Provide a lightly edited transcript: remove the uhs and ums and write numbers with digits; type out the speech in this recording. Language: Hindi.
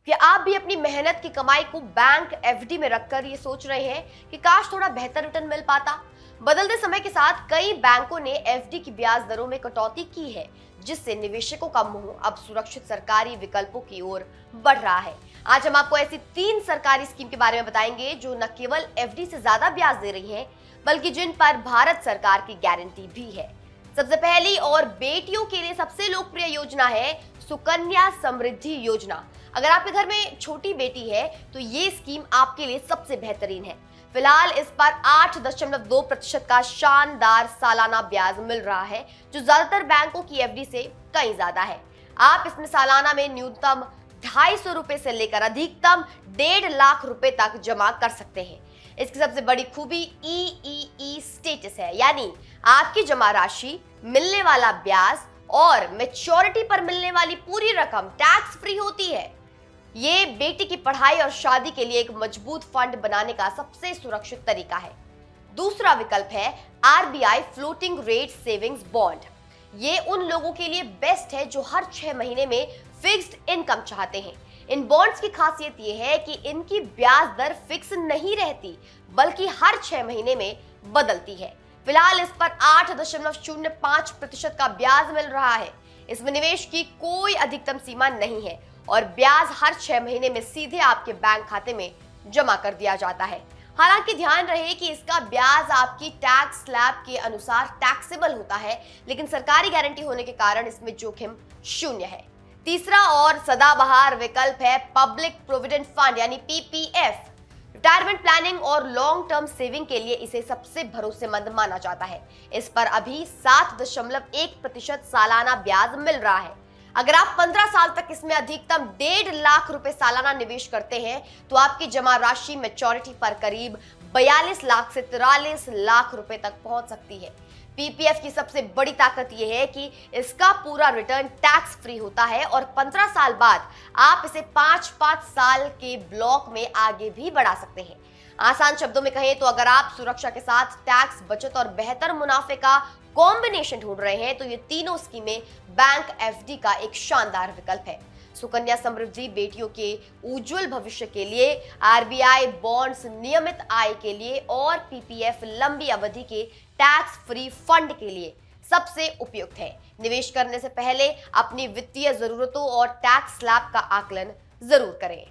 क्या आप भी अपनी मेहनत की कमाई को बैंक एफडी में रखकर ये सोच रहे हैं कि काश थोड़ा बेहतर रिटर्न मिल पाता? बदलते समय के साथ कई बैंकों ने एफडी की ब्याज दरों में कटौती की है, जिससे निवेशकों का मुंह अब सुरक्षित सरकारी विकल्पों की ओर बढ़ रहा है। आज हम आपको ऐसी 3 सरकारी स्कीम के बारे में बताएंगे जो न केवल एफडी से ज्यादा ब्याज दे रही हैं, बल्कि जिन पर भारत सरकार की गारंटी भी है। सबसे पहली और बेटियों के लिए सबसे लोकप्रिय योजना है सुकन्या समृद्धि योजना। अगर आपके घर में छोटी बेटी है तो ये स्कीम आपके लिए सबसे बेहतरीन है। फिलहाल इस पर 8.2% का शानदार सालाना ब्याज मिल रहा है, जो ज्यादातर बैंकों की एफडी से कहीं ज्यादा है। आप इसमें सालाना में न्यूनतम 250 रुपए से लेकर अधिकतम 1.5 लाख रुपए तक जमा कर सकते हैं। इसकी सबसे बड़ी खूबी ईईई स्टेटस है, यानी आपकी जमा राशि, मिलने वाला ब्याज और मैच्योरिटी पर मिलने वाली पूरी रकम टैक्स फ्री होती है। ये बेटी की पढ़ाई और शादी के लिए एक मजबूत फंड बनाने का सबसे सुरक्षित तरीका है। दूसरा विकल्प है RBI floating rate savings bond. ये उन लोगों के लिए बेस्ट है जो हर 6 महीने में फिक्स्ड इनकम चाहते हैं। इन बॉन्ड्स की खासियत ये है कि इनकी ब्याज दर फिक्स नहीं रहती, बल्कि हर 6 महीने में बदलती है। फिलहाल इस पर 8.05% का ब्याज मिल रहा है। इसमें निवेश की कोई अधिकतम सीमा नहीं है और ब्याज हर 6 महीने में सीधे आपके बैंक खाते में जमा कर दिया जाता है। हालांकि ध्यान रहे कि इसका ब्याज आपकी टैक्स स्लैब के अनुसार टैक्सेबल होता है, लेकिन सरकारी गारंटी होने के कारण इसमें जोखिम शून्य है। तीसरा और सदाबहार विकल्प है पब्लिक प्रोविडेंट फंड यानी पीपीएफ। रिटायरमेंट प्लानिंग और लॉन्ग टर्म सेविंग के लिए इसे सबसे भरोसेमंद माना जाता है। इस पर अभी 7.1% सालाना ब्याज मिल रहा है। अगर आप 15 साल तक इसमें अधिकतम 1.5 लाख रुपए सालाना निवेश करते हैं तो आपकी जमा राशि मैच्योरिटी पर करीब 42 लाख से 43 लाख रुपए तक पहुंच सकती है। पीपीएफ की सबसे बड़ी ताकत यह है कि इसका पूरा रिटर्न टैक्स फ्री होता है और 15 साल बाद आप इसे 5-5 साल के ब्लॉक में आगे भी बढ़ा सकते हैं। आसान शब्दों में कहें तो अगर आप सुरक्षा के साथ टैक्स बचत और बेहतर मुनाफे का कॉम्बिनेशन ढूंढ रहे हैं तो ये तीनों स्कीमें बैंक एफडी का एक शानदार विकल्प है। सुकन्या समृद्धि बेटियों के उज्जवल भविष्य के लिए, आरबीआई बॉन्ड्स नियमित आय के लिए और पीपीएफ लंबी अवधि के टैक्स फ्री फंड के लिए सबसे उपयुक्त है। निवेश करने से पहले अपनी वित्तीय जरूरतों और टैक्स स्लैब का आकलन जरूर करें।